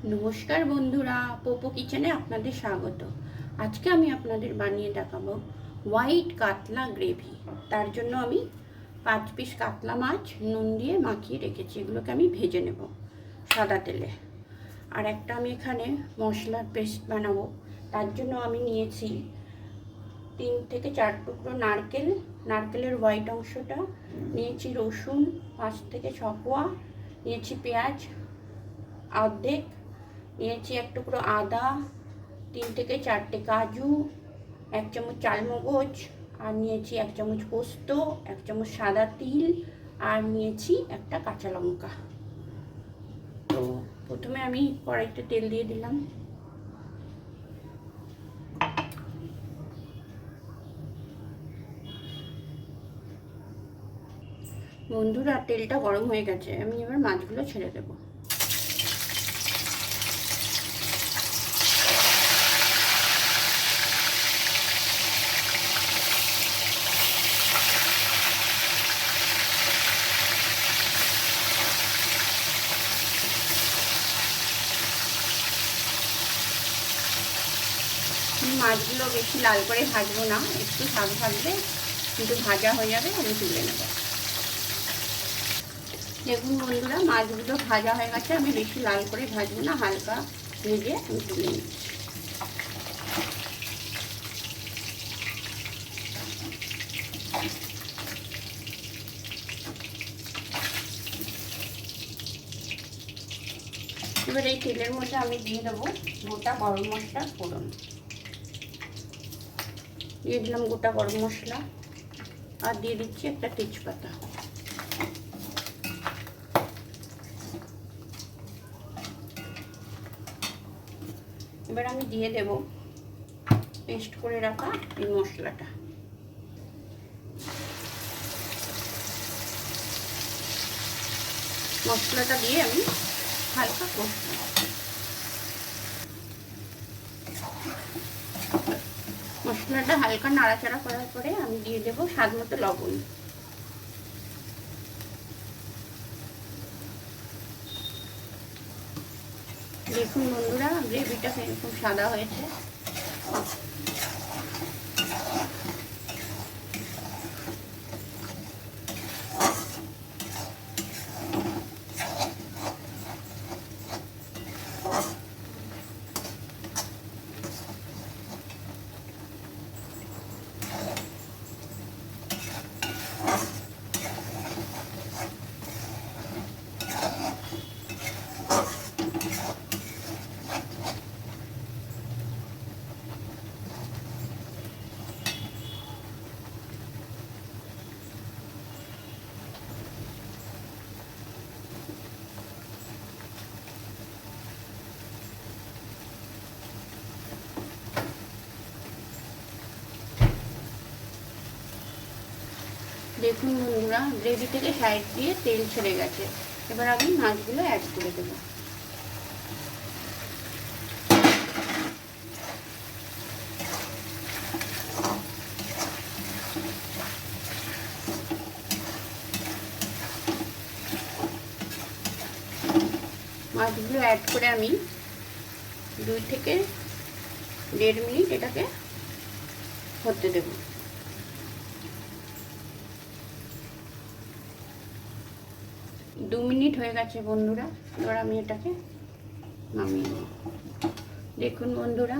নমস্কার বন্ধুরা, পোপো কিচেনে আপনাদের স্বাগত। আজকে আমি আপনাদের বানিয়ে দেখাবো হোয়াইট কাতলা গ্রেভি। তার জন্য আমি 5 পিস কাতলা মাছ নুন দিয়ে মাখিয়ে রেখেছি। এগুলোকে আমি ভেজে নেব সাদা তেলে। আর একটা আমি এখানে মশলার পেস্ট বানাবো। তার জন্য আমি নিয়েছি 3 থেকে 4 টুকরো নারকেলের হোয়াইট অংশটা নিয়েছি, রসুন 5 থেকে 6 কোয়া নিয়েছি, পেঁয়াজ অর্ধেক নিয়েছি, 1 টুকরো আদা, 3 থেকে 4টে কাজু, 1 চামচ চালমগজ, আর নিয়েছি 1 চামচ পোস্ত, 1 চামচ সাদা তিল, আর নিয়েছি একটা কাঁচা লঙ্কা। তো প্রথমে আমি কড়াইতে তেল দিয়ে দিলাম। বন্ধুরা, তেলটা গরম হয়ে গেছে, আমি এবার মাছগুলো ছেড়ে দেবো। মাছগুলো বেশি লাল করে ভাজবো না, একটু স্বাদ ভাজবে, কিন্তু ভাজা হয়ে যাবে, আমি তুলে নেব। দেখুন বন্ধুরা, মাছগুলো ভাজা হয়ে গেছে, আমি বেশি লাল করে ভাজবো না, হালকা ভেজে আমি তুলে নিচ্ছি। এবার এই তেলের মধ্যে আমি দিয়ে দেবো গোটা গরম মশলার ফোড়ন। দিয়ে দিলাম গোটা গরম মশলা, আর দিয়ে দিচ্ছি একটা তেজপাতা। এবার আমি দিয়ে দেব পেস্ট করে রাখা এই মশলাটা। মশলাটা দিয়ে আমি হালকা কষবো। মশলাটা হালকা নাড়াচাড়া করার পরে আমি দিয়ে দেবো স্বাদ মতো লবণ। দেখুন বন্ধুরা, গ্রেভিটা খুব সাদা হয়েছে। দেখুন বন্ধুরা, গ্রেভি থেকে সাইড দিয়ে তেল ছেড়ে গেছে। এবার আমি মাছগুলো অ্যাড করে দেবো। মাছগুলো অ্যাড করে আমি 2 থেকে 1.5 মিনিট এটাকে হতে দেব। 2 মিনিট হয়ে গেছে বন্ধুরা, এবার আমি এটাকে নামিয়ে নেব। দেখুন বন্ধুরা,